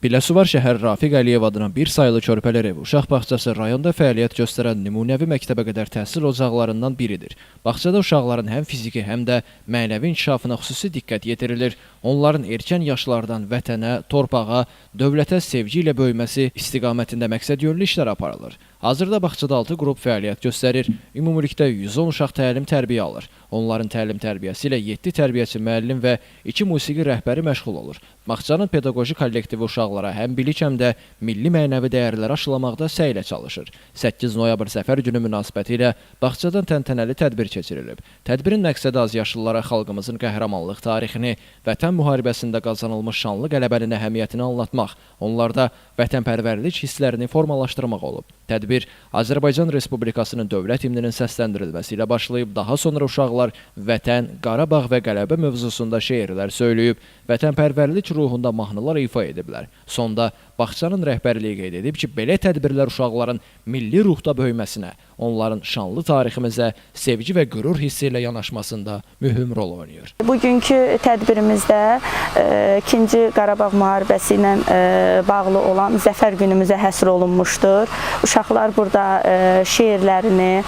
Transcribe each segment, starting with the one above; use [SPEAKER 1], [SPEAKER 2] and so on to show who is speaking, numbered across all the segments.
[SPEAKER 1] Biləsuvar şəhər Rafiq Əliyev adına bir sayılı körpələr evi uşaq bağçası rayonda fəaliyyət göstərən nümunəvi məktəbə qədər təhsil ocaqlarından biridir. Bağçada uşaqların həm fiziki, həm də mənəvi inkişafına xüsusi diqqət yetirilir. Onların erkən yaşlardan vətənə, torpağa, dövlətə sevgi ilə böyüməsi istiqamətində məqsədyönlü işlər aparılır. Hazırda bağçada 6 qrup fəaliyyət göstərir. Ümumilikdə 110 uşaq təlim-tərbiyə alır. Onların təlim-tərbiyəsi ilə 7 tərbiyəçi müəllim və 2 musiqi rəhbəri məşğul olur. Bağçanın pedaqoji kollektivi uşaqlara həm bilik, həm də milli mənəvi dəyərləri aşılamaqda səylə çalışır. 8 noyabr Zəfər günü münasibəti ilə bağçadan təntənəli tədbir keçirilib. Tədbirin məqsədi azyaşlılara xalqımızın qəhrəmanlıq tarixini, vətən müharibəsində qazanılmış şanlı qələbənin əhəmiyyətini anlatmaq, onlarda vətənpərvərlik hisslərini formalaşdırmaq olub. Tədbir Azərbaycan Respublikasının dövlət himninin səsləndirilməsi ilə başlayıb, daha sonra uşaqlar Vətən, Qarabağ və Qələbə mövzusunda şeirlər söyləyib, vətənpərvərlik ruhunda mahnılar ifa ediblər. Sonda bağçanın rəhbərliyi qeyd edib ki, belə tədbirlər uşaqların milli ruhda böyüməsinə, onların şanlı tariximizə sevgi və qürur hissi ilə yanaşmasında mühüm rol oynayır.
[SPEAKER 2] Bugünkü tədbirimizdə 2-ci Qarabağ müharibəsi ilə bağlı olan Zəfər günümüzə həsr olunmuşdur. Uşaqlar burada şeirlərini,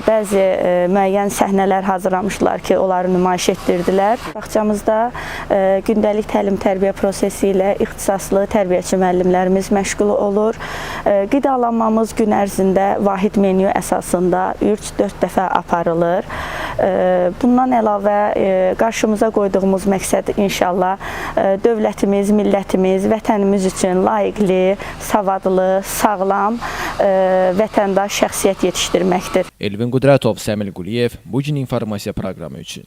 [SPEAKER 2] bəzi müəyyən səhnələr hazırlamışlar ki, onları nümayiş etdirdilər. Bağçamızda gündəlik təlim-tərbiyə prosesi ilə ixtisaslı tərbiyəçi müəllimlərimiz məşğul olur. Qidalanmamız gün ərzində vahid menyu əsasında 3-4 dəfə aparılır. Bundan əlavə qarşımıza qoyduğumuz məqsəd inşallah dövlətimiz, millətimiz, vətənimiz üçün layiqli, savadlı, sağlam vətəndaş şəxsiyyət yetişdirməkdir.
[SPEAKER 1] Elvin Qudratov, Səmil Quliyev, Bugün informasiya proqramı üçün.